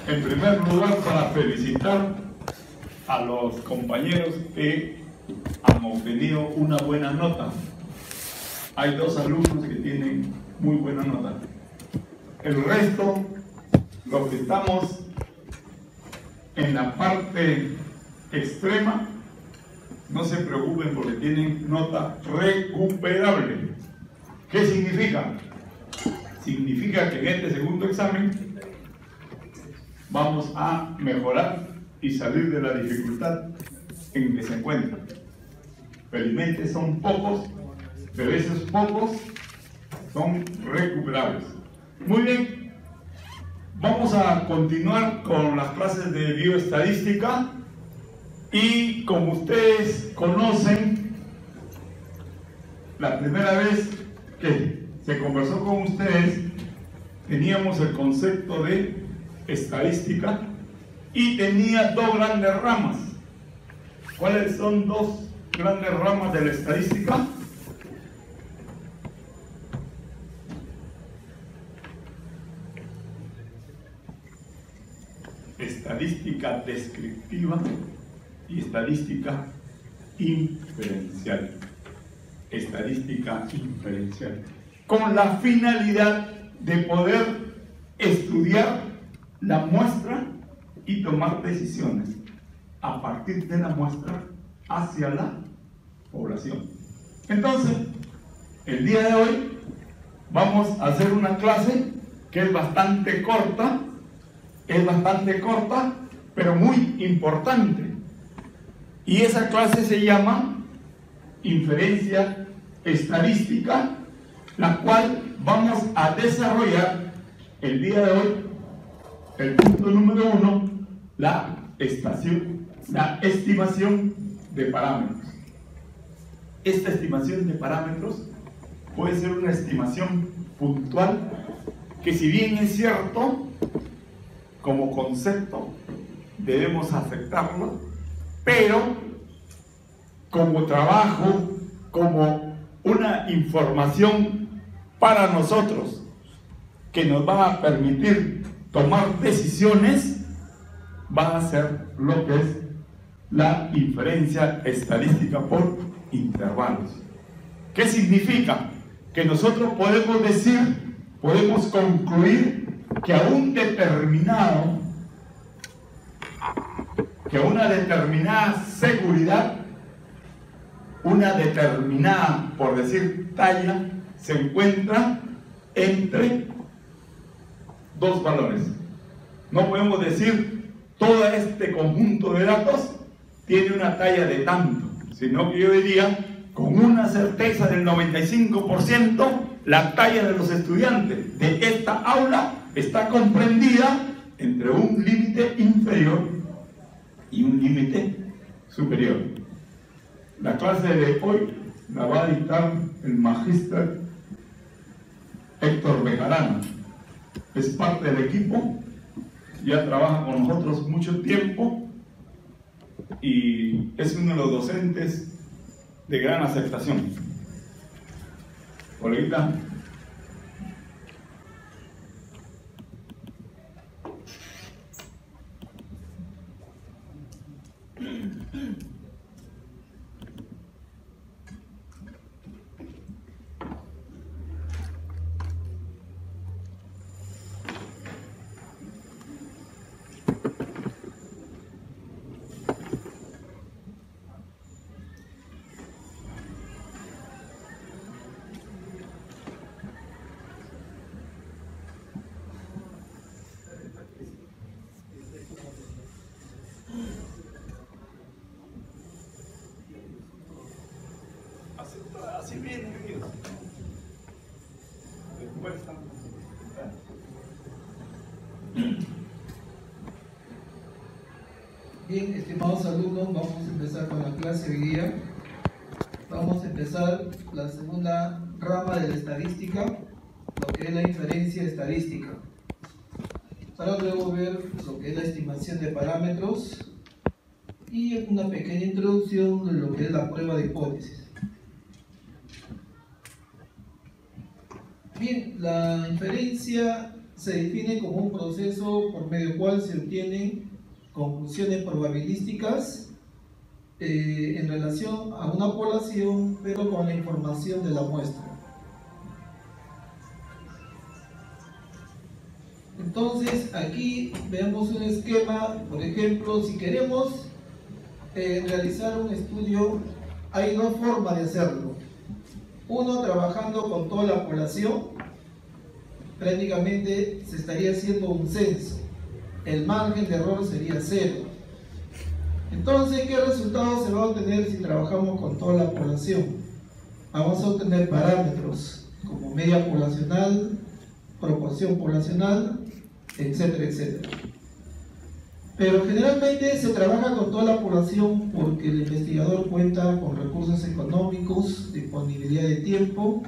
En primer lugar, para felicitar a los compañeros que han obtenido una buena nota. Hay 2 alumnos que tienen muy buena nota. El resto, los que estamos en la parte extrema, no se preocupen porque tienen nota recuperable. ¿Qué significa? Significa que en este segundo examen vamos a mejorar y salir de la dificultad en que se encuentran. Felizmente son pocos, pero esos pocos son recuperables. Muy bien, vamos a continuar con las clases de bioestadística y como ustedes conocen, la primera vez que se conversó con ustedes teníamos el concepto de estadística y tenía 2 grandes ramas. ¿Cuáles son 2 grandes ramas de la estadística? Estadística descriptiva y estadística inferencial. Estadística inferencial. Con la finalidad de poder estudiar la muestra y tomar decisiones a partir de la muestra hacia la población. Entonces, el día de hoy vamos a hacer una clase que es bastante corta, pero muy importante. Y esa clase se llama Inferencia Estadística, la cual vamos a desarrollar el día de hoy. El punto número 1, la estimación de parámetros. Esta estimación de parámetros puede ser una estimación puntual que, si bien es cierto, como concepto debemos aceptarlo, pero como trabajo, como una información para nosotros que nos va a permitir tomar decisiones, va a ser lo que es la inferencia estadística por intervalos. ¿Qué significa? Que nosotros podemos decir, podemos concluir que a un determinado, que una determinada seguridad, una determinada, por decir, talla, se encuentra entre 2 valores. No podemos decir todo este conjunto de datos tiene una talla de tanto, sino que yo diría con una certeza del 95% la talla de los estudiantes de esta aula está comprendida entre un límite inferior y un límite superior. La clase de hoy la va a dictar el magíster Héctor Bejarano. Es parte del equipo, ya trabaja con nosotros mucho tiempo y es uno de los docentes de gran aceptación. Coleguita. Así bien, queridos. Después estamos. Bien, estimados alumnos, vamos a empezar con la clase hoy día. Vamos a empezar la segunda rama de la estadística, lo que es la inferencia estadística. Para luego ver lo que es la estimación de parámetros y una pequeña introducción de lo que es la prueba de hipótesis. Bien, la inferencia se define como un proceso por medio del cual se obtienen conclusiones probabilísticas en relación a una población, pero con la información de la muestra. Entonces, aquí veamos un esquema. Por ejemplo, si queremos realizar un estudio, hay dos formas de hacerlo. Uno, trabajando con toda la población, prácticamente se estaría haciendo un censo. El margen de error sería 0. Entonces, ¿qué resultado se va a obtener si trabajamos con toda la población? Vamos a obtener parámetros como media poblacional, proporción poblacional, etcétera, etcétera. Pero generalmente se trabaja con toda la población porque el investigador cuenta con recursos económicos, disponibilidad de tiempo,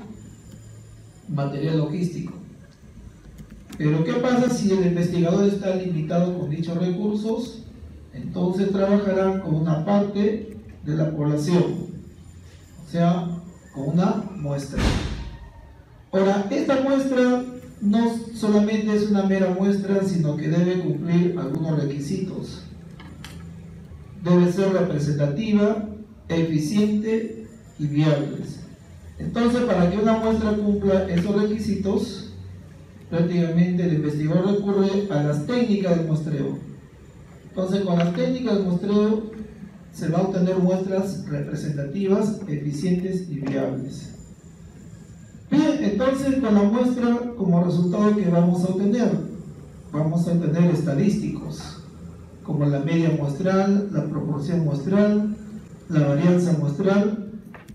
material logístico. Pero ¿qué pasa si el investigador está limitado con dichos recursos? Entonces trabajarán con una parte de la población, o sea, con una muestra. Ahora, esta muestra no solamente es una mera muestra, sino que debe cumplir algunos requisitos. Debe ser representativa, eficiente y viable. Entonces, para que una muestra cumpla esos requisitos, prácticamente el investigador recurre a las técnicas de muestreo. Entonces, con las técnicas de muestreo se va a obtener muestras representativas, eficientes y viables. Bien, entonces con la muestra, como resultado que vamos a obtener estadísticos, como la media muestral, la proporción muestral, la varianza muestral,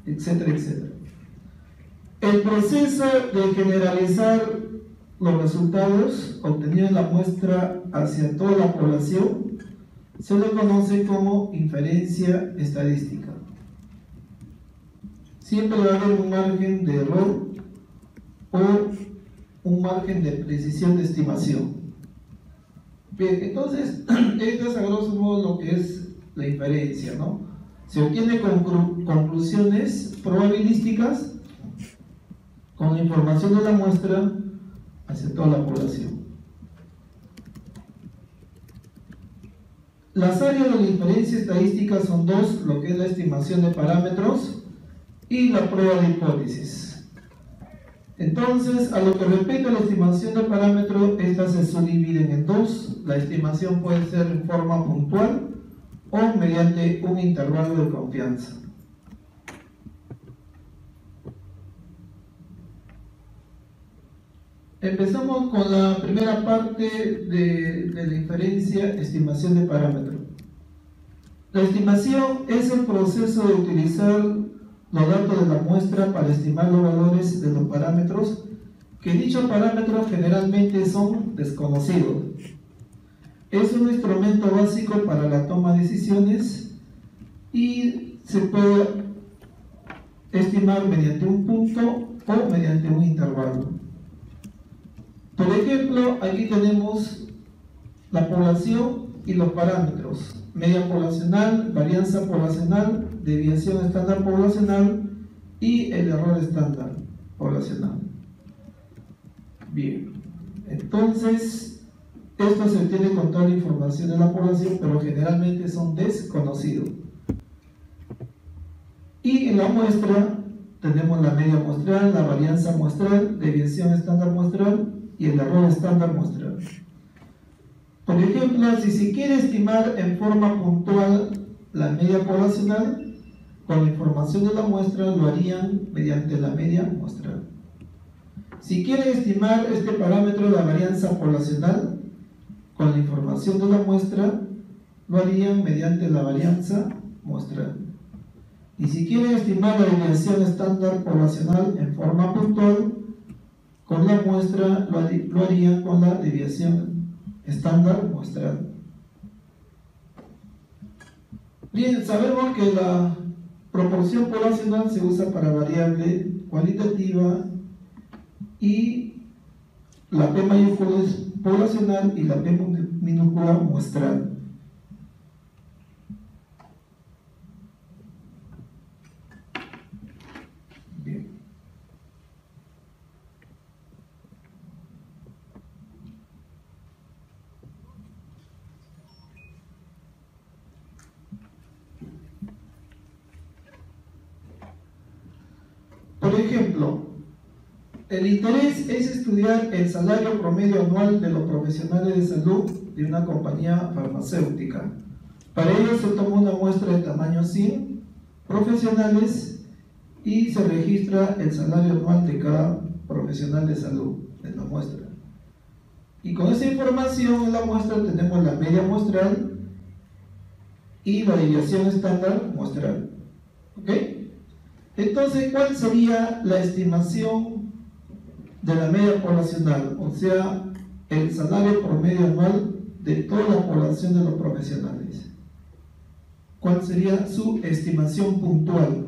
etcétera, etcétera. El proceso de generalizar los resultados obtenidos en la muestra hacia toda la población se le conoce como inferencia estadística. Siempre va a haber un margen de error o un margen de precisión de estimación. Bien, entonces, esto es a grosso modo lo que es la inferencia, ¿no? Se obtiene conclusiones probabilísticas con la información de la muestra hacia toda la población. Las áreas de la inferencia estadística son dos, lo que es la estimación de parámetros y la prueba de hipótesis. Entonces, a lo que respecta a la estimación de parámetros, estas se subdividen en dos. La estimación puede ser en forma puntual o mediante un intervalo de confianza. Empezamos con la primera parte de la inferencia, estimación de parámetros. La estimación es el proceso de utilizar los datos de la muestra para estimar los valores de los parámetros, que dichos parámetros generalmente son desconocidos. Es un instrumento básico para la toma de decisiones y se puede estimar mediante un punto o mediante un intervalo. Por ejemplo, aquí tenemos la población y los parámetros: media poblacional, varianza poblacional, desviación estándar poblacional y el error estándar poblacional. Bien, entonces esto se obtiene con toda la información de la población, pero generalmente son desconocidos. Y en la muestra tenemos la media muestral, la varianza muestral, desviación estándar muestral y el error estándar muestral. Por ejemplo, si se quiere estimar en forma puntual la media poblacional, con la información de la muestra lo harían mediante la media muestral. Si quieren estimar este parámetro de la varianza poblacional, con la información de la muestra lo harían mediante la varianza muestral. Y si quieren estimar la desviación estándar poblacional en forma puntual, con la muestra lo harían con la desviación estándar muestral. Bien, sabemos que la proporción poblacional se usa para variable cualitativa y la P mayúscula es poblacional y la P minúscula muestral. Bien. ejemplo, el interés es estudiar el salario promedio anual de los profesionales de salud de una compañía farmacéutica. Para ello se toma una muestra de tamaño 100 profesionales y se registra el salario anual de cada profesional de salud en la muestra. Y con esa información en la muestra tenemos la media muestral y la desviación estándar muestral. ¿Ok? Entonces, ¿cuál sería la estimación de la media poblacional? O sea, el salario promedio anual de toda la población de los profesionales. ¿Cuál sería su estimación puntual?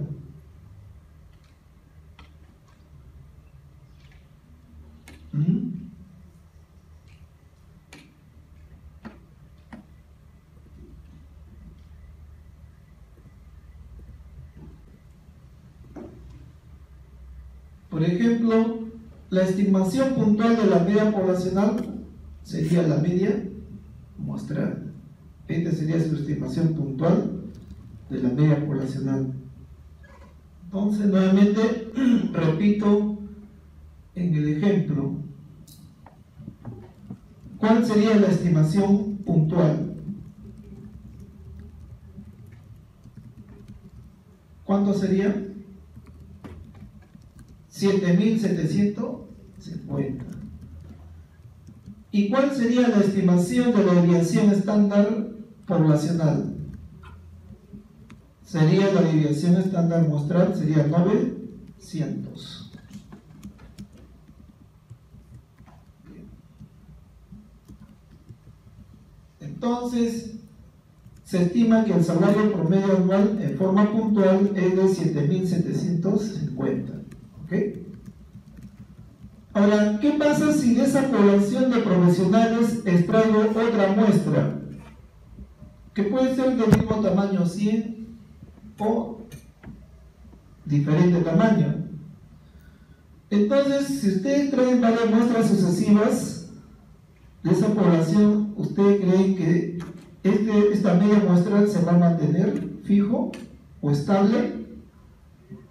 Por ejemplo, la estimación puntual de la media poblacional sería la media muestral. Esta sería su estimación puntual de la media poblacional. Entonces, nuevamente, repito en el ejemplo. ¿Cuál sería la estimación puntual? ¿Cuánto sería? 7.750. ¿Y cuál sería la estimación de la desviación estándar poblacional? Sería la desviación estándar muestral, sería 900. Entonces, se estima que el salario promedio anual en forma puntual es de 7.750. ¿Ok? Ahora, ¿qué pasa si de esa población de profesionales extraigo otra muestra? Que puede ser del mismo tamaño 100 o diferente tamaño. Entonces, si ustedes traen varias muestras sucesivas de esa población, ¿ustedes creen que esta media muestral se va a mantener fijo o estable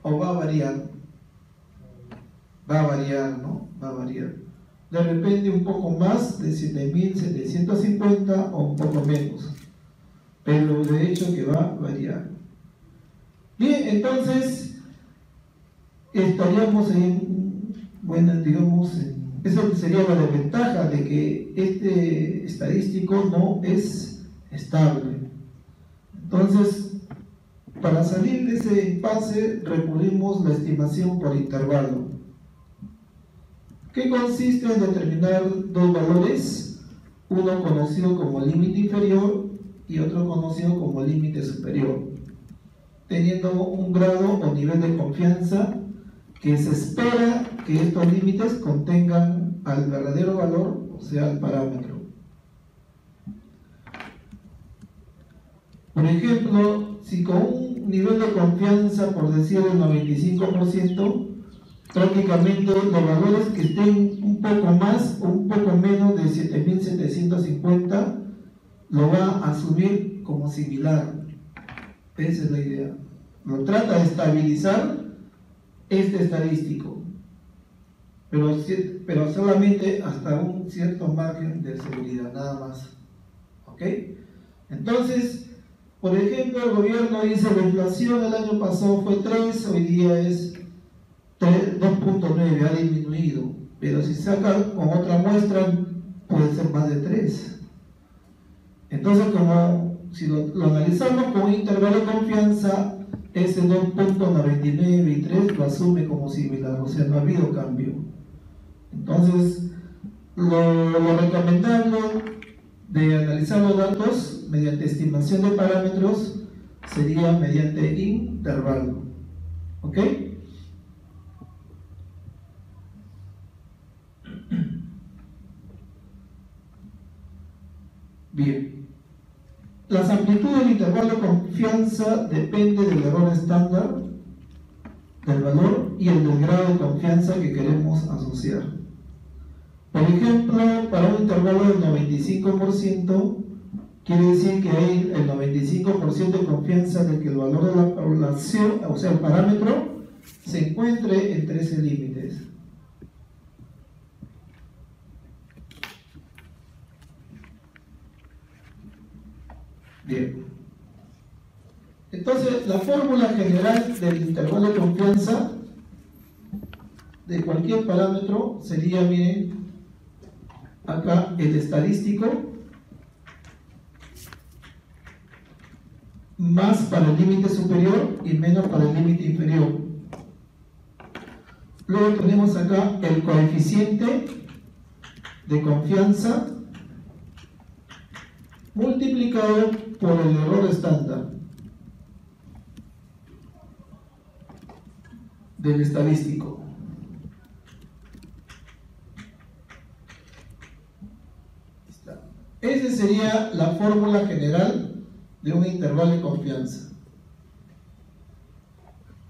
o va a variar? Va a variar, ¿no? Va a variar. De repente un poco más de 7.750 o un poco menos. Pero de hecho que va a variar. Bien, entonces estaríamos esa sería la desventaja de que este estadístico no es estable. Entonces, para salir de ese impasse recurrimos la estimación por intervalo, que consiste en determinar dos valores, uno conocido como límite inferior y otro conocido como límite superior, teniendo un grado o nivel de confianza que se espera que estos límites contengan al verdadero valor, o sea, al parámetro. Por ejemplo, si con un nivel de confianza, por decir el 95%, prácticamente los valores que estén un poco más o un poco menos de 7.750 lo va a asumir como similar. Esa es la idea. Lo trata de estabilizar este estadístico, pero solamente hasta un cierto margen de seguridad, nada más. ¿Ok? Entonces, por ejemplo, el gobierno dice la inflación el año pasado fue 3, hoy día es 2.9, ha disminuido, pero si saca con otra muestra puede ser más de 3. Entonces, como si lo analizamos con un intervalo de confianza, ese 2.99 y 3 lo asume como similar, o sea, no ha habido cambio. Entonces, lo recomendable de analizar los datos mediante estimación de parámetros sería mediante intervalo. ¿Ok? Bien. Las amplitudes del intervalo de confianza depende del error estándar, del valor y el del grado de confianza que queremos asociar. Por ejemplo, para un intervalo del 95%, quiere decir que hay el 95% de confianza de que el valor de la población, o sea, el parámetro, se encuentre entre ese límite. Bien. Entonces, la fórmula general del intervalo de confianza de cualquier parámetro sería, miren, acá el estadístico más para el límite superior y menos para el límite inferior. Luego tenemos acá el coeficiente de confianza multiplicado por el error estándar del estadístico. Esa sería la fórmula general de un intervalo de confianza.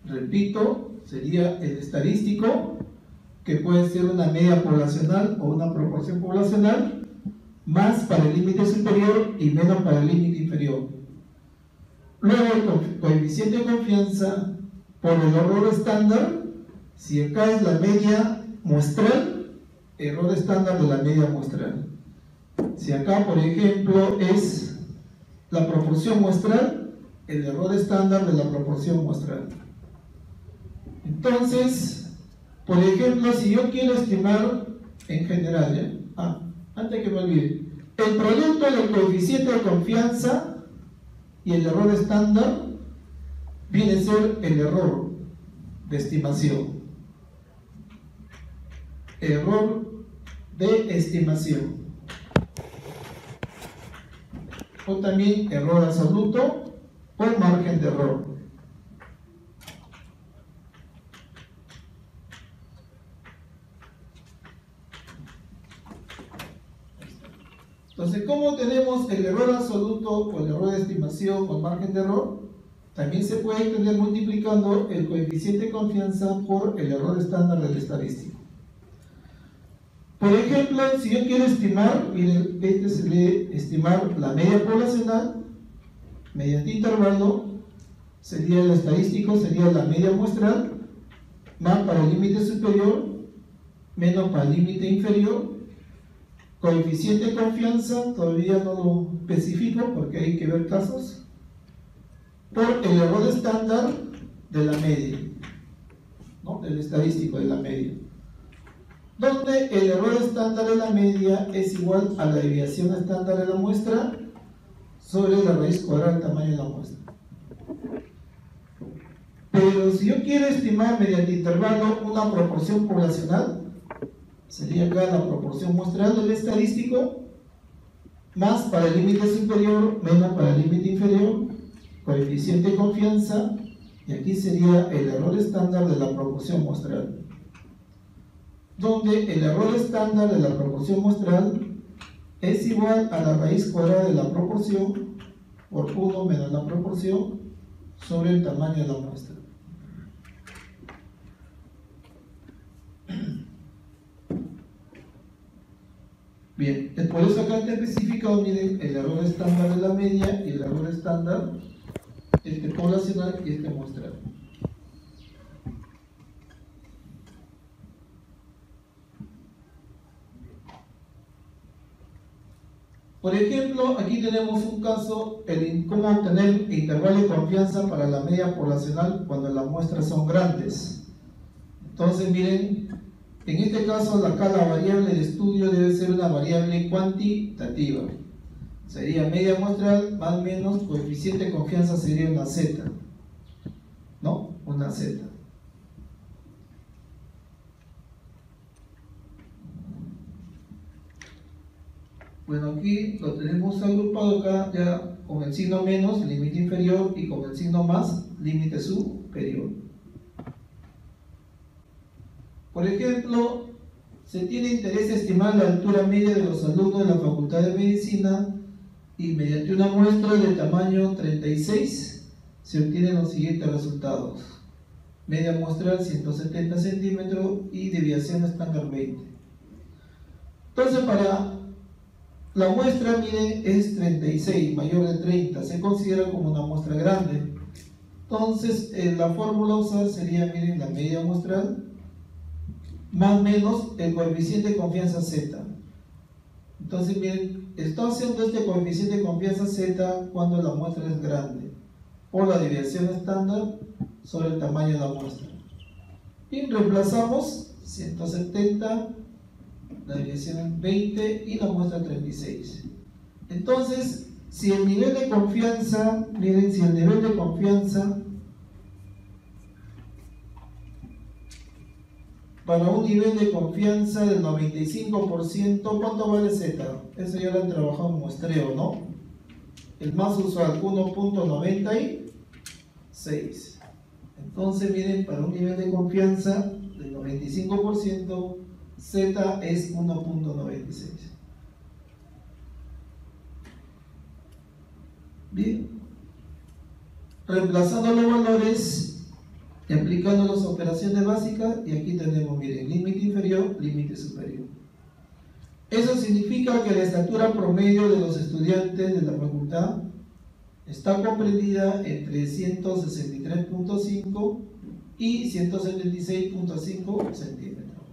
Repito, sería el estadístico, que puede ser una media poblacional o una proporción poblacional, más para el límite superior y menos para el límite inferior. Luego el coeficiente de confianza por el error estándar, si acá es la media muestral, error estándar de la media muestral. Si acá, por ejemplo, es la proporción muestral, el error estándar de la proporción muestral. Entonces, por ejemplo, si yo quiero estimar en general, antes que me olvide, el producto del coeficiente de confianza y el error estándar viene a ser el error de estimación. Error de estimación. O también error absoluto o margen de error. Entonces, ¿cómo tenemos el error absoluto o el error de estimación o el margen de error? También se puede obtener multiplicando el coeficiente de confianza por el error estándar del estadístico. Por ejemplo, si yo quiero estimar, miren, este sería estimar la media poblacional mediante intervalo, sería el estadístico, sería la media muestral, más para el límite superior, menos para el límite inferior. Coeficiente de confianza, todavía no lo especifico porque hay que ver casos, por el error estándar de la media, ¿no? Del estadístico de la media, donde el error estándar de la media es igual a la desviación estándar de la muestra sobre la raíz cuadrada del tamaño de la muestra. Pero si yo quiero estimar mediante intervalo una proporción poblacional, sería acá la proporción muestral del estadístico, más para el límite superior, menos para el límite inferior, coeficiente de confianza, y aquí sería el error estándar de la proporción muestral, donde el error estándar de la proporción muestral es igual a la raíz cuadrada de la proporción por 1 menos la proporción sobre el tamaño de la muestra. Bien, por eso acá está especificado, miren, el error estándar de la media y el error estándar, este poblacional y este muestral. Por ejemplo, aquí tenemos un caso, cómo obtener intervalo de confianza para la media poblacional cuando las muestras son grandes. Entonces, miren, en este caso, acá la variable de estudio debe ser una variable cuantitativa. Sería media muestral más menos coeficiente de confianza sería una z, ¿no? Una z. Bueno, aquí lo tenemos agrupado acá ya con el signo menos, límite inferior, y con el signo más, límite superior. Por ejemplo, se tiene interés en estimar la altura media de los alumnos de la Facultad de Medicina y mediante una muestra de tamaño 36 se obtienen los siguientes resultados. Media muestral 170 centímetros y desviación estándar 20. Entonces, para la muestra, miren, es 36, mayor de 30, se considera como una muestra grande. Entonces, la fórmula a usar sería, miren, la media muestral más menos el coeficiente de confianza Z. Entonces, miren, estoy haciendo este coeficiente de confianza Z cuando la muestra es grande, o la desviación estándar sobre el tamaño de la muestra. Y reemplazamos 170, la desviación es 20 y la muestra 36. Entonces, si el nivel de confianza, miren, si el nivel de confianza para un nivel de confianza del 95%, ¿cuánto vale Z? Eso ya lo han trabajado en muestreo, ¿no? El más usual, 1.96. Entonces, miren, para un nivel de confianza del 95%, Z es 1.96. Bien, reemplazando los valores y aplicando las operaciones básicas, y aquí tenemos, miren, límite inferior, límite superior. Eso significa que la estatura promedio de los estudiantes de la facultad está comprendida entre 163.5 y 176.5 centímetros,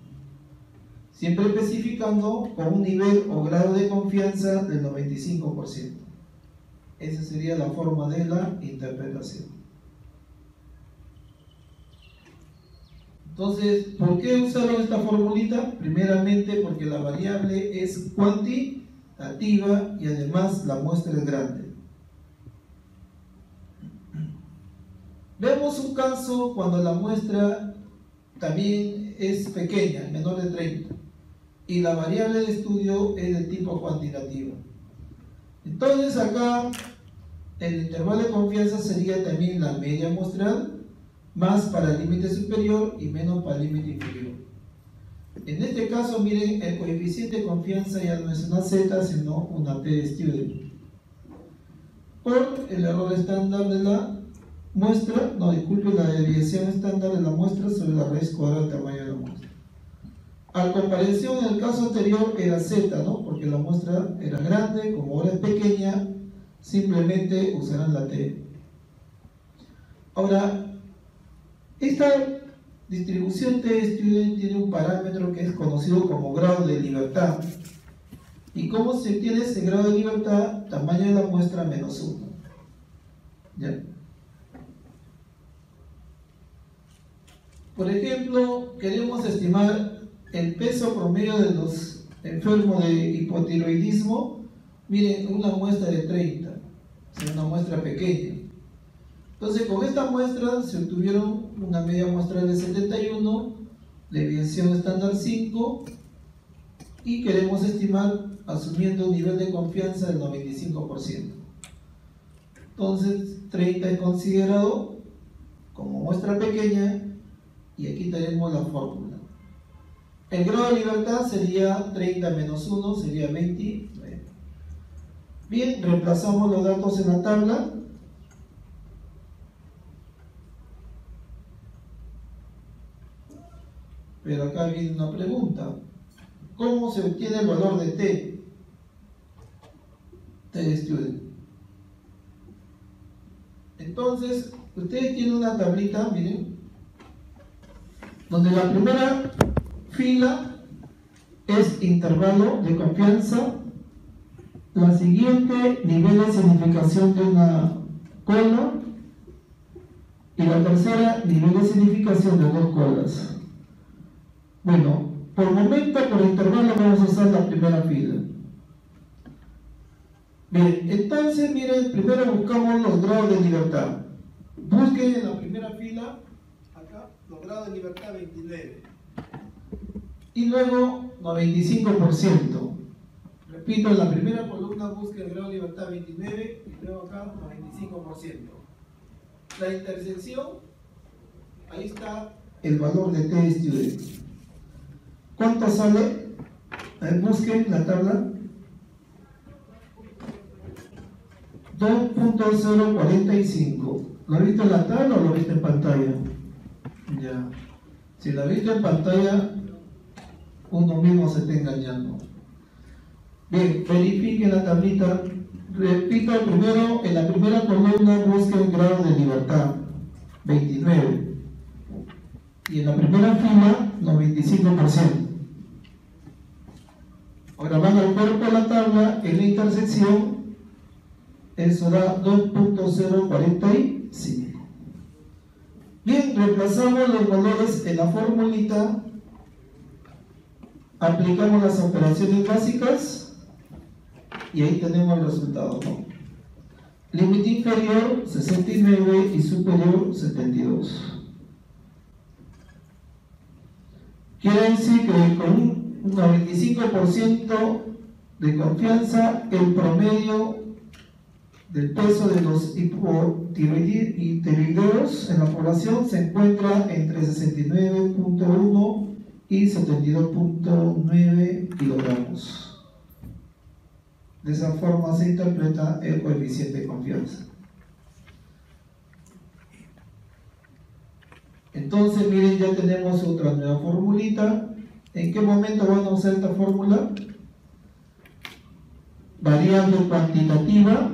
siempre especificando con un nivel o grado de confianza del 95%. Esa sería la forma de la interpretación. Entonces, ¿por qué usaron esta formulita? Primeramente porque la variable es cuantitativa y además la muestra es grande. Vemos un caso cuando la muestra también es pequeña, menor de 30, y la variable de estudio es de tipo cuantitativa. Entonces acá el intervalo de confianza sería también la media muestral, más para el límite superior y menos para el límite inferior. En este caso, miren, el coeficiente de confianza ya no es una Z, sino una T de student. Por el error estándar de la muestra, no, disculpen, la desviación estándar de la muestra sobre la raíz cuadrada del tamaño de la muestra. A comparación, en el caso anterior era Z, ¿no? Porque la muestra era grande, como ahora es pequeña, simplemente usarán la T. Ahora, esta distribución T-Student tiene un parámetro que es conocido como grado de libertad. ¿Y cómo se obtiene ese grado de libertad? Tamaño de la muestra menos 1. ¿Ya? Por ejemplo, queremos estimar el peso promedio de los enfermos de hipotiroidismo. Miren, una muestra de 30, o sea, una muestra pequeña. Entonces, con esta muestra se obtuvieron una media muestral de 71, desviación estándar 5, y queremos estimar asumiendo un nivel de confianza del 95%. Entonces, 30 es considerado como muestra pequeña, y aquí tenemos la fórmula. El grado de libertad sería 30 menos 1, sería 29. Bien, reemplazamos los datos en la tabla. Pero acá viene una pregunta. ¿Cómo se obtiene el valor de T? T-Student. Entonces, ustedes tienen una tablita, miren, donde la primera fila es intervalo de confianza, la siguiente nivel de significación de una cola y la tercera nivel de significación de dos colas. Bueno, por momento, por intervalo vamos a usar la primera fila. Bien, entonces miren, primero buscamos los grados de libertad. Busquen en la primera fila, acá, los grados de libertad 29. Y luego 95%. Repito, en la primera columna busquen el grado de libertad 29 y luego acá 95%. La intersección, ahí está el valor de T-Student. ¿Cuánto sale? Busquen la tabla. 2.045. ¿Lo has visto en la tabla o lo viste en pantalla? Ya. Si lo has visto en pantalla, uno mismo se está engañando. Bien, verifiquen la tablita. Repito, primero, en la primera columna busquen grado de libertad. 29. Y en la primera fila, 95%. Ahora van al cuerpo de la tabla, en la intersección, eso da 2.045. Bien, reemplazamos los valores en la formulita, aplicamos las operaciones básicas y ahí tenemos el resultado, ¿no? Límite inferior 69 y superior 72. Quiere decir que con un 95% de confianza el promedio del peso de los hipotiroideos en la población se encuentra entre 69.1 y 72.9 kilogramos. De esa forma se interpreta el coeficiente de confianza. Entonces, miren, ya tenemos otra nueva formulita. ¿En qué momento van a usar esta fórmula? Variable cuantitativa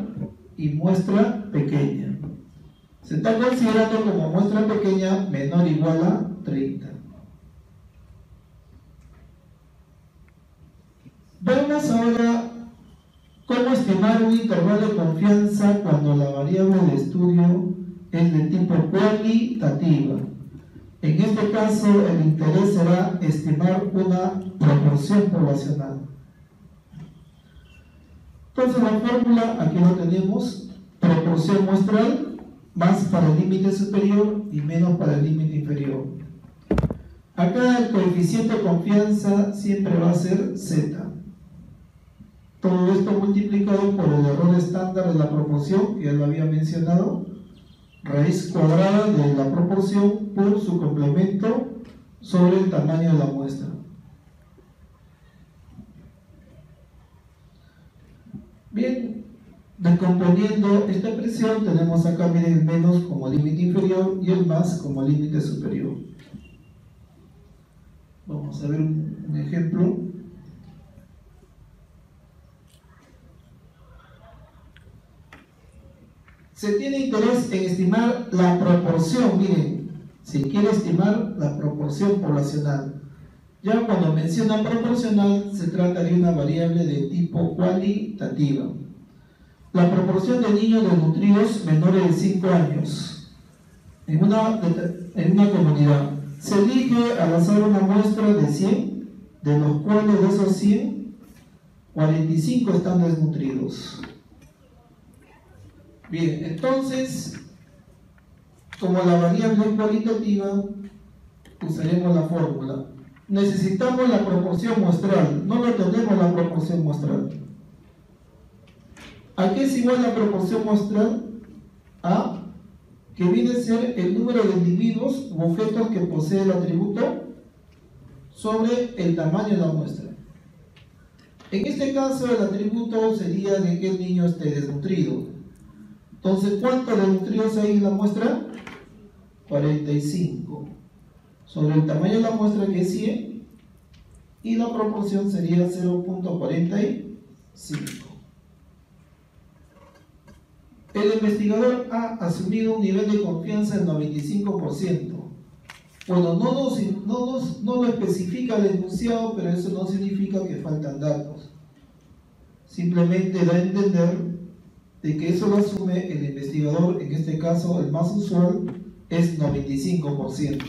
y muestra pequeña. Se está considerando como muestra pequeña menor o igual a 30. Vemos ahora cómo estimar un intervalo de confianza cuando la variable de estudio es de tipo cualitativa. En este caso, el interés será estimar una proporción poblacional. Entonces, la fórmula, aquí lo tenemos, proporción muestral, más para el límite superior y menos para el límite inferior. Acá el coeficiente de confianza siempre va a ser Z. Todo esto multiplicado por el error estándar de la proporción, que ya lo había mencionado, raíz cuadrada de la proporción por su complemento sobre el tamaño de la muestra. Bien, descomponiendo esta expresión, tenemos acá, miren, el menos como límite inferior y el más como límite superior. Vamos a ver un ejemplo. Se tiene interés en estimar la proporción, miren, se quiere estimar la proporción poblacional. Ya cuando menciona proporcional, se trata de una variable de tipo cualitativa. La proporción de niños desnutridos menores de 5 años en una comunidad. Se elige al azar una muestra de 100, de los cuales de esos 100, 45 están desnutridos. Bien, entonces, como la variable es cualitativa, usaremos la fórmula. Necesitamos la proporción muestral, no lo tenemos la proporción muestral. ¿A qué es igual la proporción muestral? A, que viene a ser el número de individuos u objetos que posee el atributo sobre el tamaño de la muestra. En este caso, el atributo sería de que el niño esté desnutrido. Entonces, ¿cuántos desnutridos hay en la muestra? 45. Sobre el tamaño de la muestra, que es 100, y la proporción sería 0.45. El investigador ha asumido un nivel de confianza del 95%. Bueno, no lo especifica el enunciado, pero eso no significa que faltan datos. Simplemente da a entender de que eso lo asume el investigador, en este caso el más usual es 95%.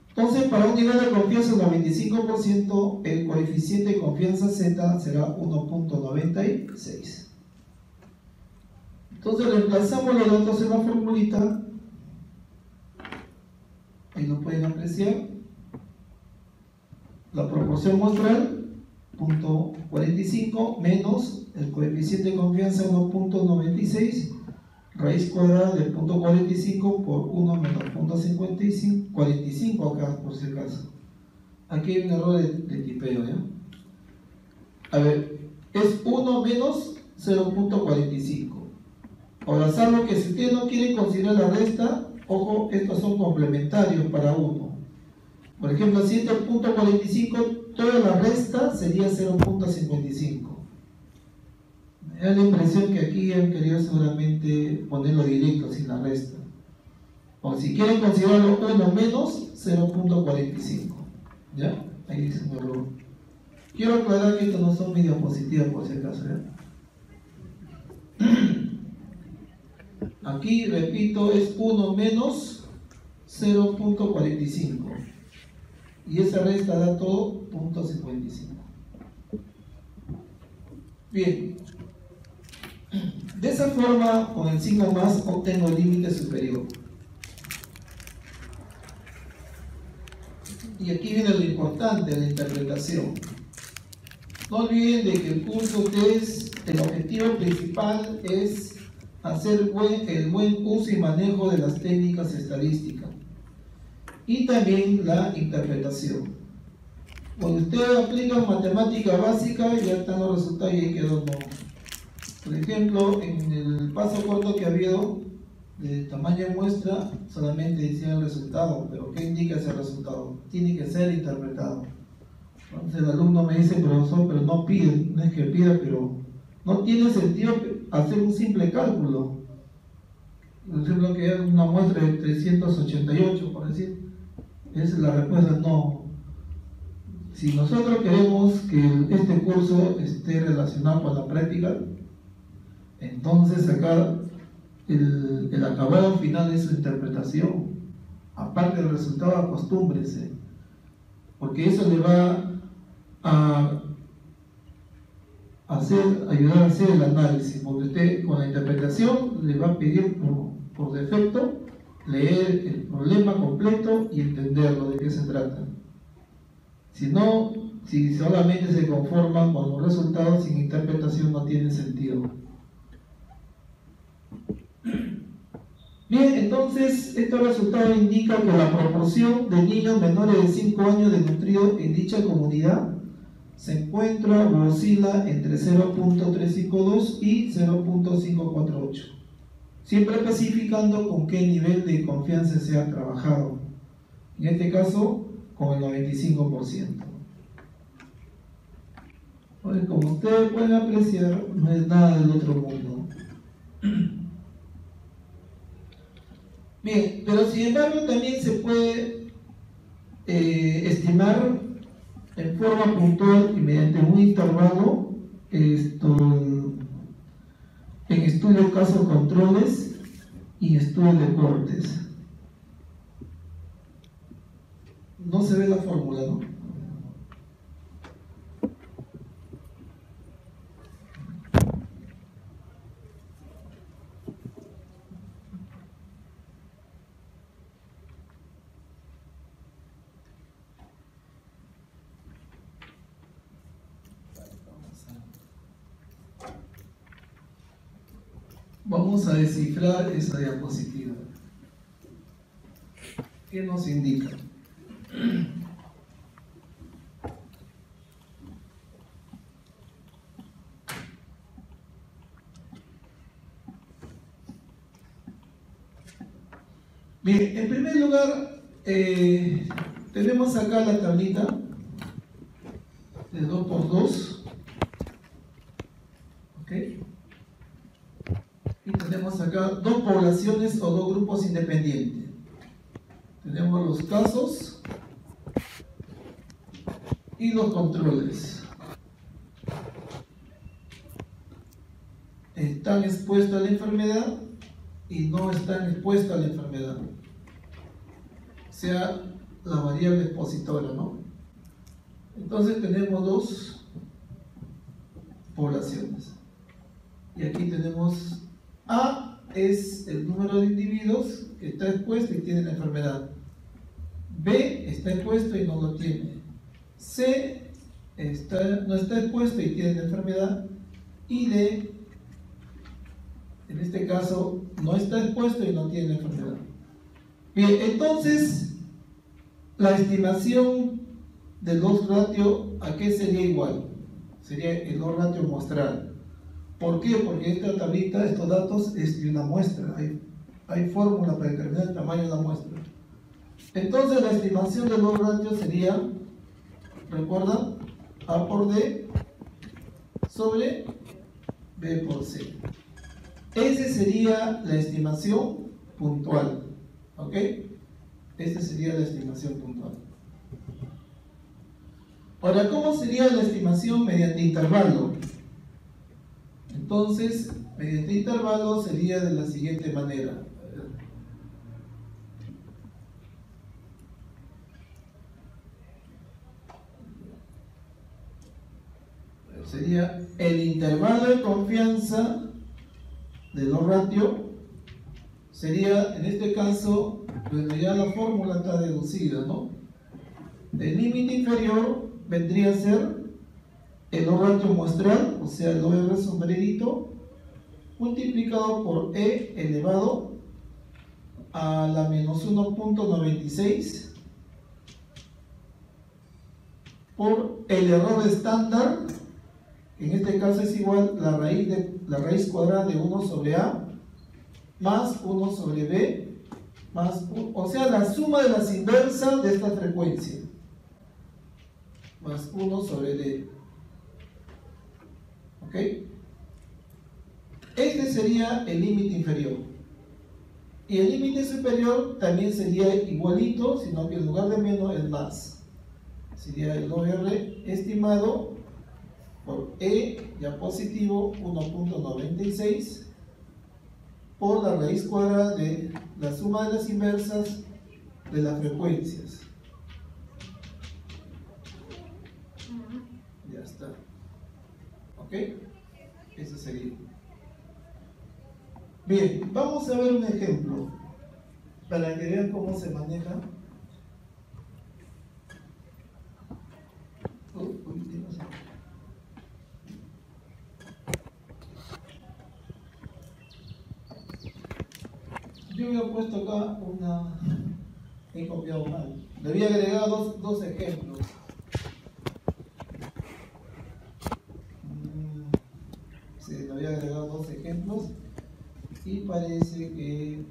Entonces, para un nivel de confianza del 95%, el coeficiente de confianza Z será 1.96. Entonces, reemplazamos los datos en la formulita, ahí lo pueden apreciar, la proporción muestral, 0.45 menos el coeficiente de confianza 1.96, raíz cuadrada del 0.45 por 1 menos 0.55, 45 acá por si acaso. Aquí hay un error de tipeo, ¿ya? A ver, es 1 menos 0.45. Ahora, salvo que si usted no quiere considerar la resta, ojo, estos son complementarios para 1. Por ejemplo, si este es 0.45, toda la resta sería 0.55. Me da la impresión que aquí han querido seguramente ponerlo directo sin la resta. O si quieren considerarlo 1 menos 0.45. ¿Ya? Ahí dice un error. Quiero aclarar que esto no son mis diapositivas por si acaso. ¿Ya? Aquí, repito, es 1 menos 0.45. Y esa resta da todo 0.55. Bien. De esa forma, con el signo más, obtengo el límite superior. Y aquí viene lo importante, la interpretación. No olviden de que el curso el objetivo principal es hacer el buen uso y manejo de las técnicas estadísticas y también la interpretación. Cuando ustedes aplican matemática básica, ya están los resultados y ahí quedó no. Por ejemplo, en el paso corto que ha habido de tamaño muestra, solamente decía el resultado, pero ¿qué indica ese resultado? Tiene que ser interpretado. Entonces el alumno me dice, profesor, pero no pide, no es que pida, pero no tiene sentido hacer un simple cálculo. Por ejemplo, que es una muestra de 388, por decir. Esa es la respuesta, no. Si nosotros queremos que este curso esté relacionado con la práctica, entonces acá el acabado final es su interpretación. Aparte del resultado, acostúmbrese, porque eso le va a ayudar a hacer el análisis, porque usted con la interpretación le va a pedir por defecto leer el problema completo y entenderlo de qué se trata. Si no, si solamente se conforman con los resultados sin interpretación, no tiene sentido. Bien, entonces estos resultados indican que la proporción de niños menores de 5 años desnutridos en dicha comunidad se encuentra o oscila entre 0.352 y 0.548, siempre especificando con qué nivel de confianza se ha trabajado, en este caso con el 95%. Pues, como ustedes pueden apreciar, no es nada del otro mundo. Bien, pero sin embargo también se puede estimar en forma puntual y mediante un intervalo en estudios casos controles y estudios de cortes. No se ve la fórmula, ¿no? Vamos a descifrar esa diapositiva. ¿Qué nos indica? Bien, en primer lugar, tenemos acá la tablita de 2×2. ¿Ok? Y tenemos acá dos poblaciones o dos grupos independientes. Tenemos los casos y los controles. Están expuestos a la enfermedad y no están expuestos a la enfermedad. O sea, la variable expositora, ¿no? Entonces tenemos dos poblaciones. Y aquí tenemos A es el número de individuos que está expuesto y tiene la enfermedad. B está expuesto y no lo tiene. C no está expuesto y tiene la enfermedad. Y D, en este caso, no está expuesto y no tiene la enfermedad. Bien, entonces, la estimación del loss ratio, ¿a qué sería igual? Sería el loss ratio muestral. ¿Por qué? Porque esta tablita, estos datos es de una muestra. Hay fórmula para determinar el tamaño de la muestra. Entonces la estimación del loss ratio sería, ¿recuerdan? A por D sobre B por C. Esa sería la estimación puntual. ¿Ok? Esta sería la estimación puntual. Ahora, ¿cómo sería la estimación mediante intervalo? Entonces, mediante intervalo sería de la siguiente manera. Sería el intervalo de confianza de los ratios. Sería, en este caso, bueno, ya la fórmula está deducida, ¿no? El límite inferior vendría a ser el ratio muestral, o sea, el OR sombrerito, multiplicado por E elevado a la menos 1.96 por el error estándar, en este caso es igual la raíz cuadrada de 1 sobre A más 1 sobre B más 1, o sea, la suma de las inversas de esta frecuencia más 1 sobre D. ¿Ok? Este sería el límite inferior. Y el límite superior también sería igualito, sino que en lugar de menos es más. Sería el OR estimado por E ya positivo 1.96 por la raíz cuadrada de la suma de las inversas de las frecuencias. Ya está. ¿Ok? Eso sería. Bien, vamos a ver un ejemplo para que vean cómo se maneja. Yo había puesto acá he copiado mal. Le había agregado dos ejemplos. Sí, le había agregado dos ejemplos y parece que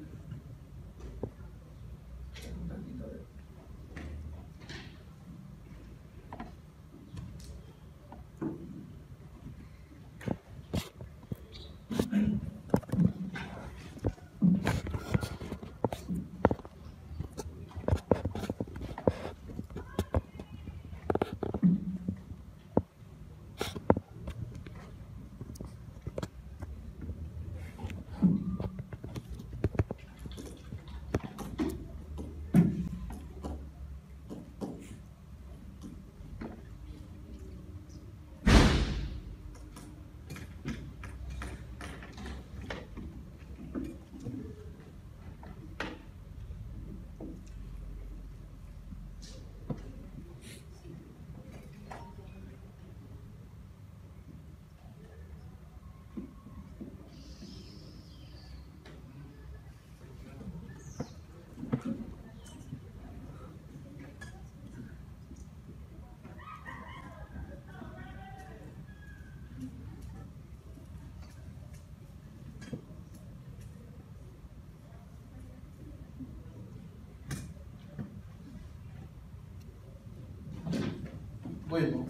bueno,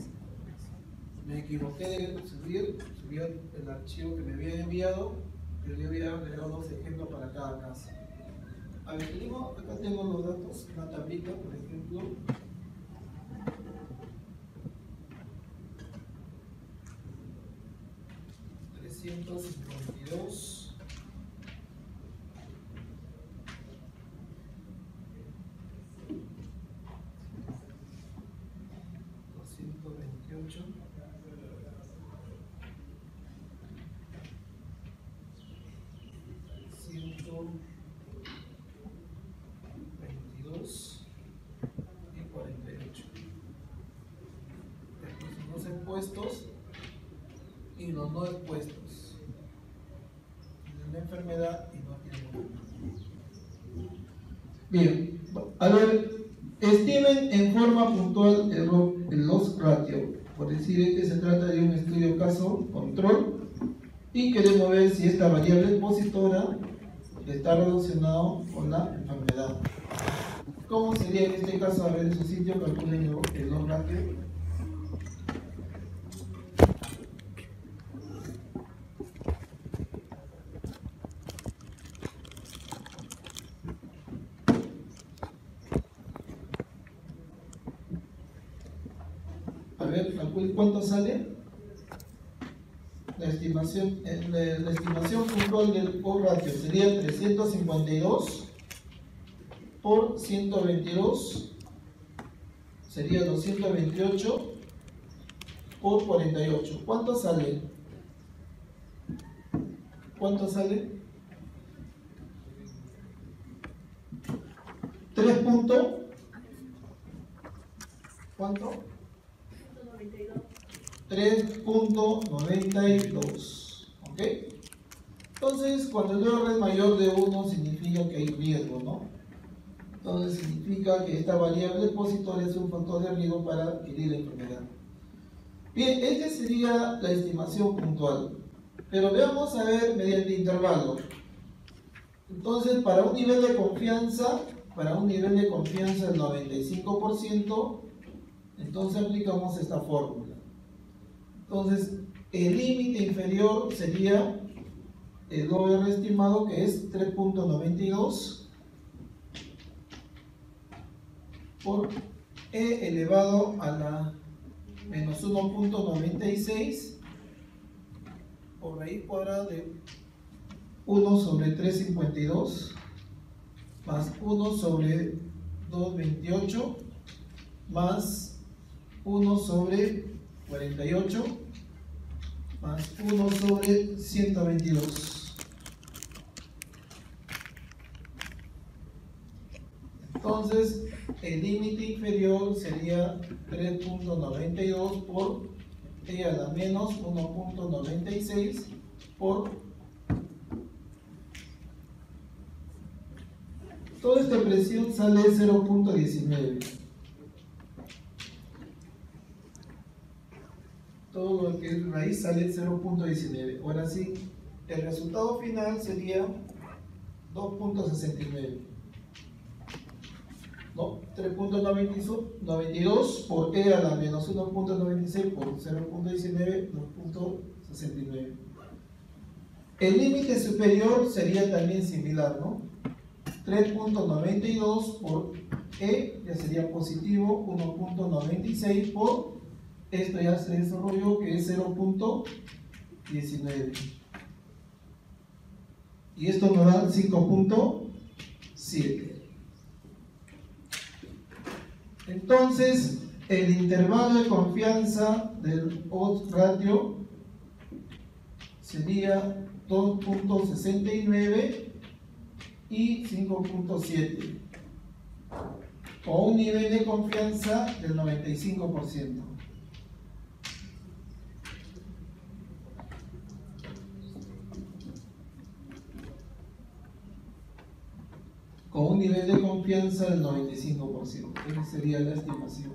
me equivoqué de subir el archivo que me había enviado, pero yo había agregado dos ejemplos para cada caso. A ver, acá tengo los datos, una tablita, por ejemplo. $352. Y 48. Los expuestos y los no expuestos. Tienen la enfermedad y no tienen. Bien, a ver, estimen en forma puntual el loss ratio. Por decir que se trata de un estudio caso control y queremos ver si esta variable expositora está relacionado con la enfermedad. ¿Cómo sería en este caso? A ver, en su sitio calculen el loss ratio. ¿Cuánto sale? La estimación puntual del O-ratio sería 352 por 122, sería 228 por 48. ¿Cuánto sale? ¿Cuánto sale? 3 punto. ¿Cuánto? 3.92. ¿Ok? Entonces, cuando el error es mayor de 1, significa que hay riesgo, ¿no? Entonces, significa que esta variable expositora es un factor de riesgo para adquirir la enfermedad. Bien, esta sería la estimación puntual. Pero veamos a ver mediante intervalo. Entonces, para un nivel de confianza del 95%, entonces aplicamos esta fórmula. Entonces, el límite inferior sería el OR estimado, que es 3.92 por E elevado a la menos 1.96 por raíz cuadrada de 1 sobre 352 más 1 sobre 228 más 1 sobre 48 más 1 sobre 122. Entonces, el límite inferior sería 3.92 por E a la menos 1.96 por toda esta presión sale 0.19. Todo lo que es raíz sale 0.19. Ahora sí, el resultado final sería 2.69. ¿No? 3.92 por E a la menos 1.96 por 0.19, 2.69. El límite superior sería también similar, ¿no? 3.92 por E ya sería positivo, 1.96 por esto ya se desarrolló, que es 0.19, y esto nos da 5.7. Entonces, el intervalo de confianza del odds ratio sería 2.69 y 5.7, o un nivel de confianza del 95%. Con un nivel de confianza del 95%. Esa sería la estimación.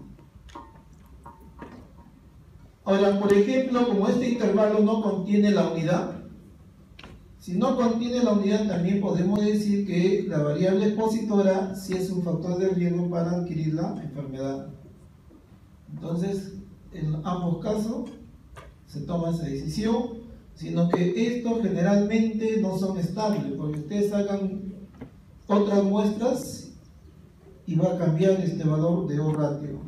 Ahora, por ejemplo, como este intervalo no contiene la unidad, si no contiene la unidad, también podemos decir que la variable expositora sí es un factor de riesgo para adquirir la enfermedad. Entonces, en ambos casos se toma esa decisión, sino que estos generalmente no son estables, porque ustedes hagan otras muestras y va a cambiar este valor de O ratio.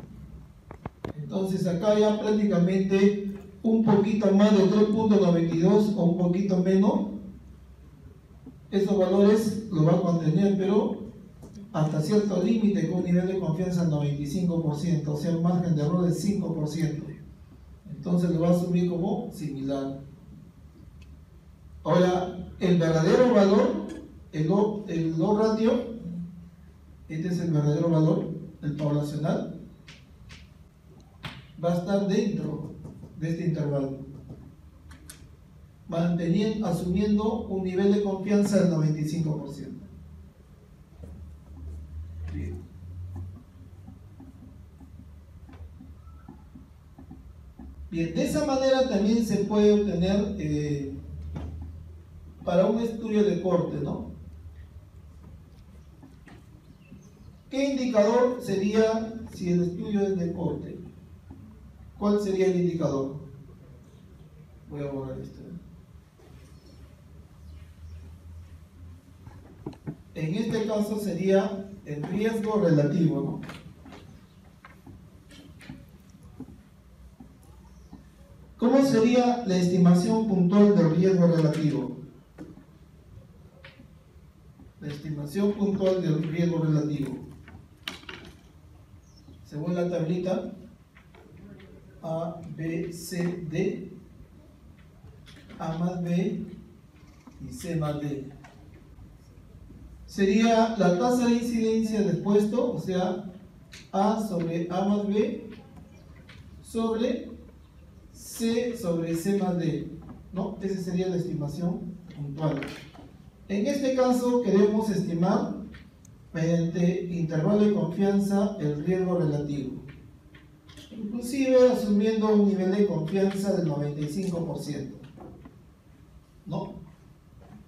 Entonces acá ya prácticamente un poquito más de 3.92 o un poquito menos, esos valores lo va a contener, pero hasta cierto límite, con un nivel de confianza del 95%, o sea, un margen de error del 5%. Entonces lo va a asumir como similar. Ahora, el verdadero valor, el O ratio, este es el verdadero valor, el poblacional, va a estar dentro de este intervalo, asumiendo un nivel de confianza del 95%. Bien. Bien, de esa manera también se puede obtener para un estudio de corte, ¿no? ¿Qué indicador sería si el estudio es de corte? ¿Cuál sería el indicador? Voy a borrar esto. En este caso sería el riesgo relativo, ¿no? sería la estimación puntual del riesgo relativo. La estimación puntual del riesgo relativo. Según la tablita A, B, C, D, A más B y C más D. Sería la tasa de incidencia del puesto, o sea, A sobre A más B sobre C sobre C más D, ¿no? Esa sería la estimación puntual. En este caso queremos estimar mediante intervalo de confianza el riesgo relativo, inclusive asumiendo un nivel de confianza del 95%, ¿no?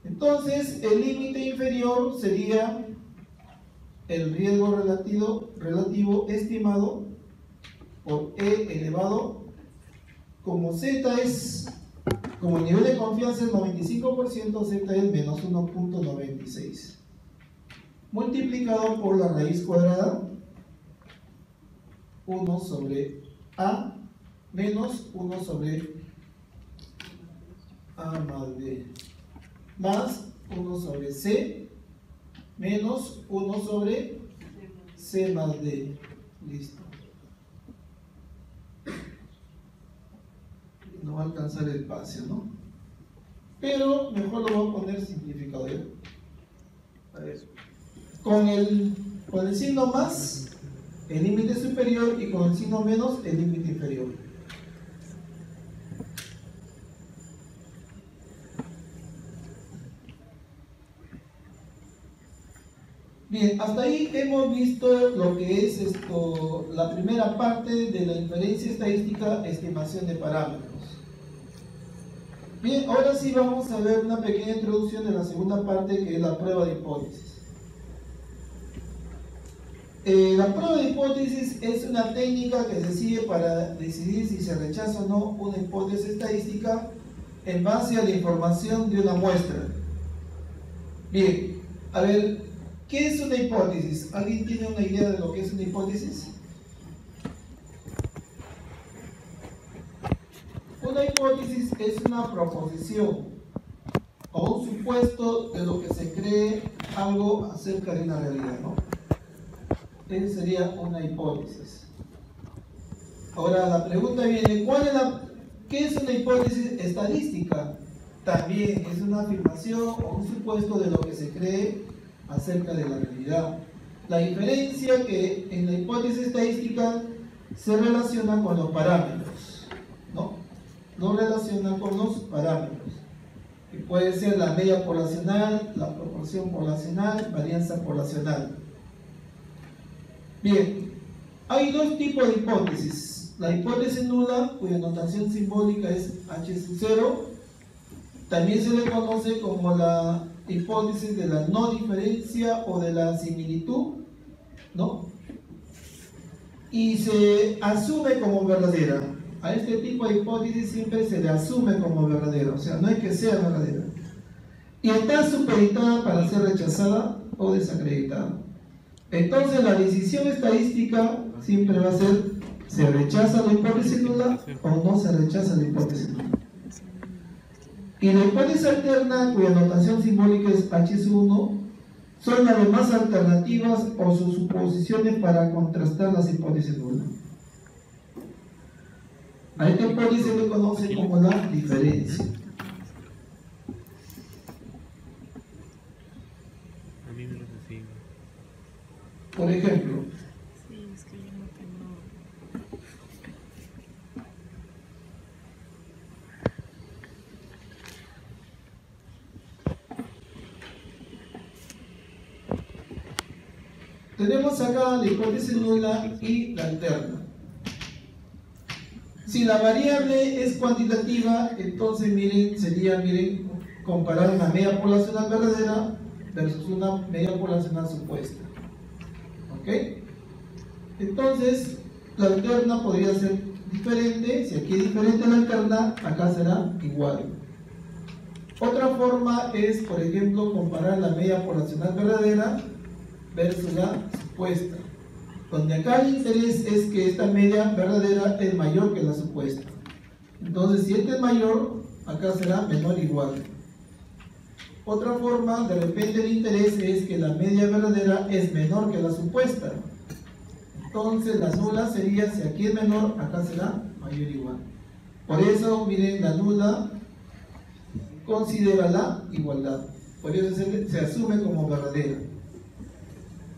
Entonces el límite inferior sería el riesgo relativo estimado por E elevado, como Z es, como el nivel de confianza es 95%, Z es menos 1.96, multiplicado por la raíz cuadrada 1 sobre A menos 1 sobre A más B, más 1 sobre C menos 1 sobre C más D. Listo. No va a alcanzar el espacio, ¿no? Pero mejor lo voy a poner simplificado, ¿ya? A ver. Con el signo más, el límite superior, y con el signo menos, el límite inferior. Bien, hasta ahí hemos visto lo que es la primera parte de la inferencia estadística, estimación de parámetros. Bien, ahora sí vamos a ver una pequeña introducción de la segunda parte, que es la prueba de hipótesis. La prueba de hipótesis es una técnica que se sigue para decidir si se rechaza o no una hipótesis estadística en base a la información de una muestra. Bien, a ver, ¿qué es una hipótesis? ¿Alguien tiene una idea de lo que es una hipótesis? Una hipótesis es una proposición o un supuesto de lo que se cree algo acerca de una realidad, ¿no? Esa sería una hipótesis. Ahora la pregunta viene, ¿qué es una hipótesis estadística? También es una afirmación o un supuesto de lo que se cree acerca de la realidad. La diferencia que en la hipótesis estadística se relaciona con los parámetros, ¿no? No relaciona con los parámetros, que puede ser la media poblacional, la proporción poblacional, varianza poblacional. Bien, hay dos tipos de hipótesis. La hipótesis nula, cuya notación simbólica es H sub 0, también se le conoce como la hipótesis de la no diferencia o de la similitud, ¿no? Y se asume como verdadera. A este tipo de hipótesis siempre se le asume como verdadera, o sea, no es que sea verdadera. Y está supeditada para ser rechazada o desacreditada. Entonces la decisión estadística siempre va a ser: ¿se rechaza la hipótesis nula o no se rechaza la hipótesis nula? Y la hipótesis alterna, cuya notación simbólica es H1, son las demás alternativas o sus suposiciones para contrastar las hipótesis nulas. A esta hipótesis se le conoce como la diferencia. Por ejemplo, tenemos acá la hipótesis nula y la alterna. Si la variable es cuantitativa, entonces miren, comparar una media poblacional verdadera versus una media poblacional supuesta. ¿Ok? Entonces, la alterna podría ser diferente. Si aquí es diferente la alterna, acá será igual. Otra forma es, por ejemplo, comparar la media poblacional verdadera versus la supuesta, donde acá el interés es que esta media verdadera es mayor que la supuesta. Entonces, si este es mayor, acá será menor o igual. Otra forma, de repente el interés es que la media verdadera es menor que la supuesta. Entonces, la nula sería, si aquí es menor, acá será mayor o igual. Por eso, miren, la nula considera la igualdad. Por eso se asume como verdadera.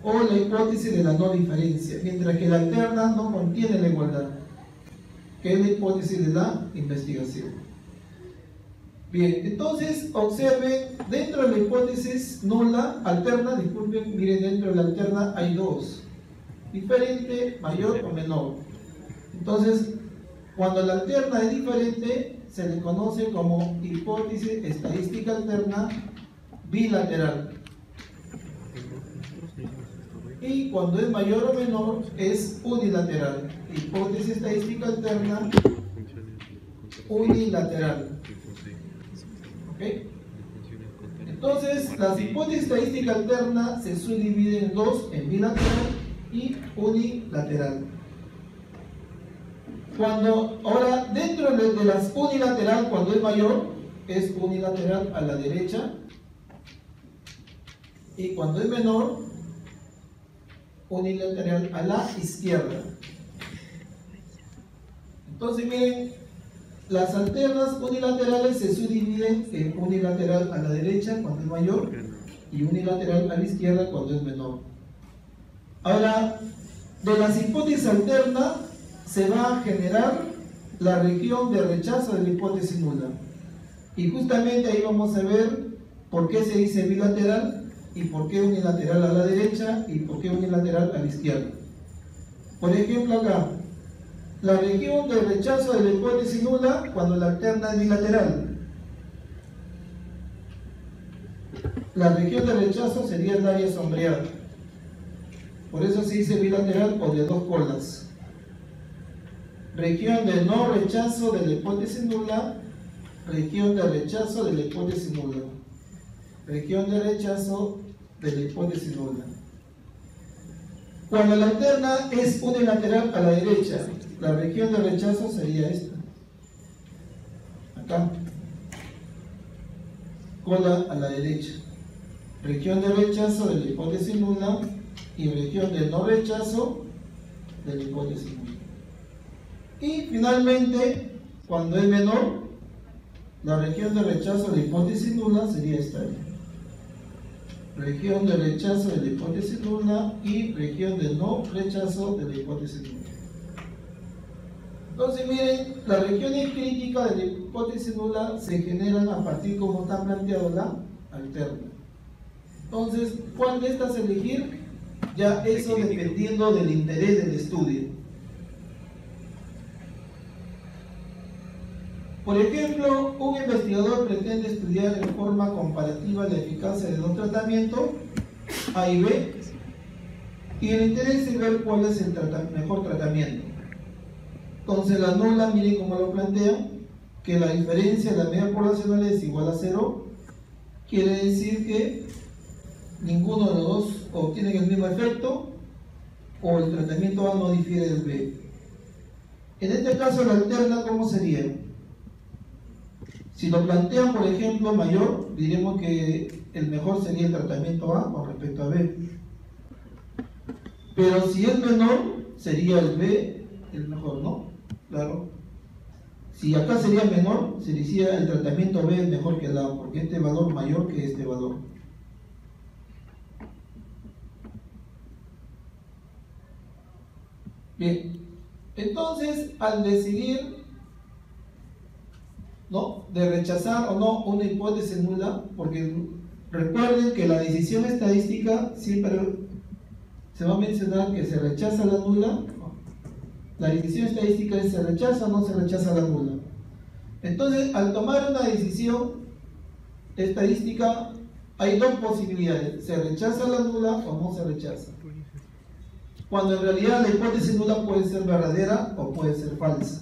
O la hipótesis de la no diferencia, mientras que la alterna no contiene la igualdad, que es la hipótesis de la investigación. Bien, entonces observen, dentro de la hipótesis nula, alterna, disculpen, miren, dentro de la alterna hay dos, diferente, mayor o menor. Entonces, cuando la alterna es diferente, se le conoce como hipótesis estadística alterna bilateral. Y cuando es mayor o menor, es unilateral. Hipótesis estadística alterna unilateral. ¿Ok? Entonces, las hipótesis estadística alterna se subdividen en dos, en bilateral y unilateral. Ahora, dentro de las unilateral, cuando es mayor, es unilateral a la derecha, y cuando es menor, unilateral a la izquierda. Entonces, miren, las alternas unilaterales se subdividen en unilateral a la derecha cuando es mayor y unilateral a la izquierda cuando es menor. Ahora, de las hipótesis alternas se va a generar la región de rechazo de la hipótesis nula. Y justamente ahí vamos a ver por qué se dice bilateral y por qué unilateral a la derecha y por qué unilateral a la izquierda. Por ejemplo, acá, la región de rechazo de la hipótesis nula cuando la alterna es bilateral. La región de rechazo sería el área sombreada. Por eso se dice bilateral o de dos colas. Región de no rechazo de la hipótesis nula, región de rechazo de la hipótesis nula. Región de rechazo de la hipótesis nula. Cuando la alterna es unilateral a la derecha, la región de rechazo sería esta. Acá. Cola a la derecha. Región de rechazo de la hipótesis nula y región de no rechazo de la hipótesis nula. Y finalmente, cuando es menor, la región de rechazo de la hipótesis nula sería esta. Región de rechazo de la hipótesis nula y región de no rechazo de la hipótesis nula. Entonces, miren, las regiones críticas de la hipótesis nula se generan a partir, como está planteado, la alterna. Entonces, ¿cuál de estas elegir? Ya eso dependiendo del interés del estudio. Por ejemplo, un investigador pretende estudiar en forma comparativa la eficacia de dos tratamientos, A y B, y el interés es ver cuál es el mejor tratamiento. Entonces, la nula, miren cómo lo plantea, que la diferencia de la media poblacional es igual a 0, quiere decir que ninguno de los dos obtiene el mismo efecto, o el tratamiento A no difiere del B. En este caso, la alterna, ¿cómo sería? Si lo plantean, por ejemplo, mayor, diremos que el mejor sería el tratamiento A con respecto a B. Pero si es menor, sería el B el mejor, ¿no? Claro. Si acá sería menor, se decía el tratamiento B es mejor que el A, porque este valor mayor que este valor. Bien, entonces al decidir, ¿no?, de rechazar o no una hipótesis nula, porque recuerden que la decisión estadística siempre se va a mencionar que se rechaza la nula. La decisión estadística es se rechaza o no se rechaza la nula. Entonces, al tomar una decisión estadística, hay dos posibilidades: se rechaza la nula o no se rechaza. Cuando en realidad la hipótesis nula puede ser verdadera o puede ser falsa.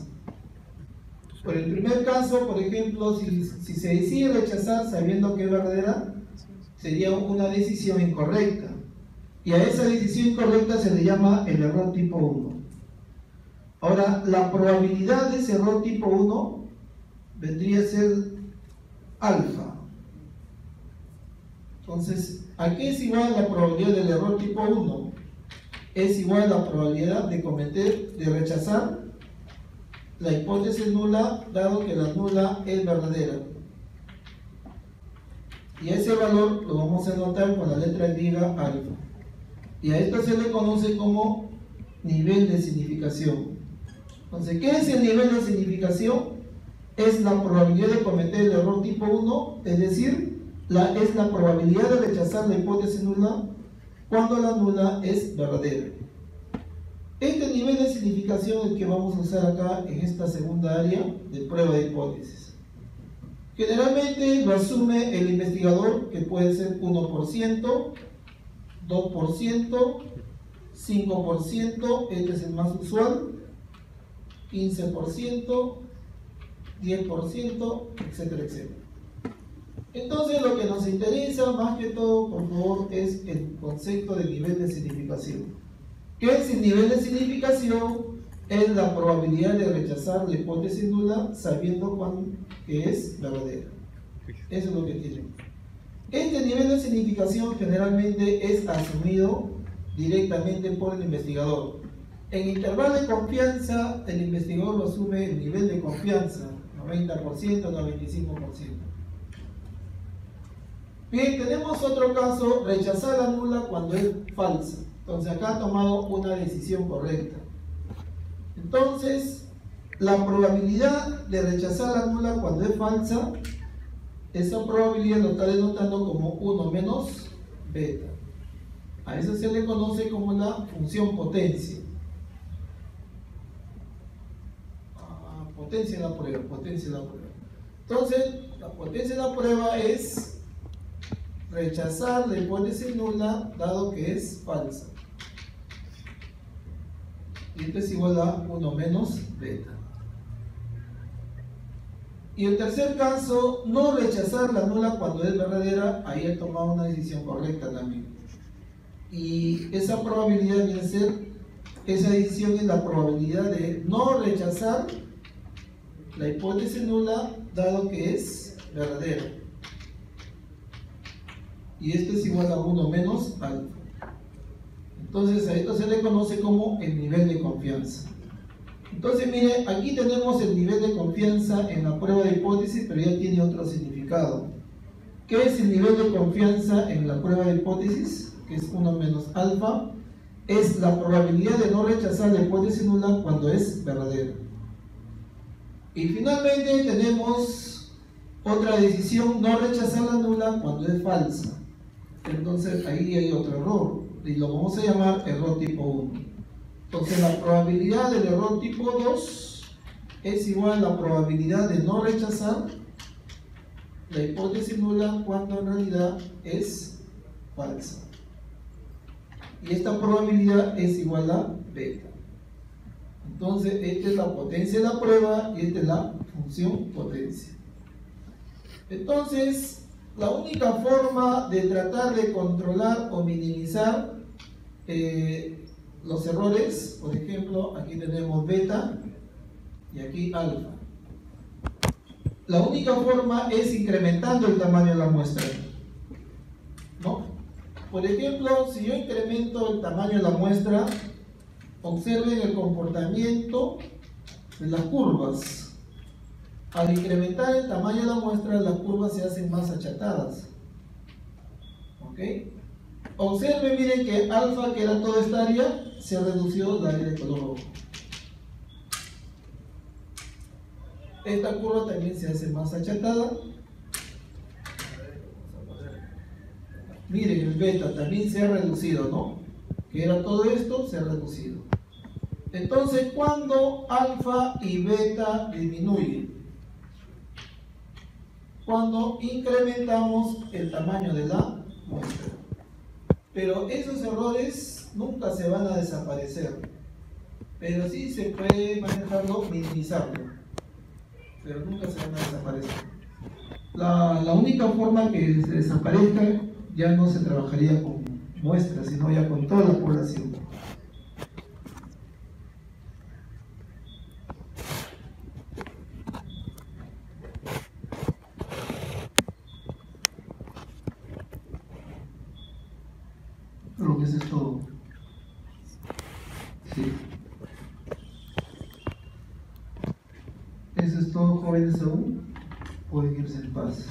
Por el primer caso, por ejemplo, si se decide rechazar sabiendo que es verdadera, sería una decisión incorrecta. Y a esa decisión incorrecta se le llama el error tipo 1. Ahora, la probabilidad de ese error tipo 1 vendría a ser alfa. Entonces, ¿a qué es igual la probabilidad del error tipo 1? Es igual a la probabilidad de rechazar la hipótesis nula, dado que la nula es verdadera. Y a ese valor lo vamos a anotar con la letra griega alfa. Y a esto se le conoce como nivel de significación. Entonces, ¿qué es el nivel de significación? Es la probabilidad de cometer el error tipo 1, es decir, es la probabilidad de rechazar la hipótesis nula cuando la nula es verdadera. Este nivel de significación es el que vamos a usar acá en esta segunda área de prueba de hipótesis. Generalmente lo asume el investigador, que puede ser 1%, 2%, 5%, este es el más usual, 15%, 10%, etcétera, etcétera. Entonces lo que nos interesa más que todo, por favor, es el concepto de nivel de significación. ¿Qué es el nivel de significación? Es la probabilidad de rechazar la hipótesis nula sabiendo que es verdadera. Eso es lo que tiene. Este nivel de significación generalmente es asumido directamente por el investigador. En intervalo de confianza, el investigador lo asume el nivel de confianza, 90%, 95%. Bien, tenemos otro caso, rechazar la nula cuando es falsa. Entonces acá ha tomado una decisión correcta. Entonces, la probabilidad de rechazar la nula cuando es falsa, esa probabilidad lo está denotando como 1 menos beta. A eso se le conoce como la función potencia. Potencia de la prueba, potencia de la prueba. Entonces, la potencia de la prueba es rechazar la hipótesis nula dado que es falsa. Y esto es igual a 1 menos beta. Y el tercer caso, no rechazar la nula cuando es verdadera, ahí he tomado una decisión correcta también. Y esa probabilidad viene a ser, esa decisión es la probabilidad de no rechazar la hipótesis nula dado que es verdadera. Y esto es igual a 1 menos alfa. Entonces a esto se le conoce como el nivel de confianza. Entonces mire, aquí tenemos el nivel de confianza en la prueba de hipótesis, pero ya tiene otro significado. ¿Qué es el nivel de confianza en la prueba de hipótesis? Que es 1 menos alfa. Es la probabilidad de no rechazar la hipótesis nula cuando es verdadera. Y finalmente tenemos otra decisión, no rechazar la nula cuando es falsa. Entonces ahí hay otro error, y lo vamos a llamar error tipo 1. Entonces la probabilidad del error tipo 2 es igual a la probabilidad de no rechazar la hipótesis nula cuando en realidad es falsa. Y esta probabilidad es igual a beta. Entonces esta es la potencia de la prueba y esta es la función potencia. Entonces, la única forma de tratar de controlar o minimizar los errores, por ejemplo, aquí tenemos beta y aquí alfa. La única forma es incrementando el tamaño de la muestra, ¿no? Por ejemplo, si yo incremento el tamaño de la muestra, observen el comportamiento de las curvas. Al incrementar el tamaño de la muestra, las curvas se hacen más achatadas. ¿Ok? Observen, miren que alfa, que era toda esta área, se redució la área de color rojo. Esta curva también se hace más achatada. Miren, el beta también se ha reducido, ¿no? Que era todo esto, se ha reducido. Entonces, cuando alfa y beta disminuyen, cuando incrementamos el tamaño de la muestra. Pero esos errores nunca se van a desaparecer, pero sí se puede manejarlo, minimizarlo, pero nunca se van a desaparecer. La única forma que se desaparezca ya no se trabajaría con muestras, sino ya con toda la población. Creo que eso es todo. Sí. Eso es todo, jóvenes aún. Pueden irse en paz.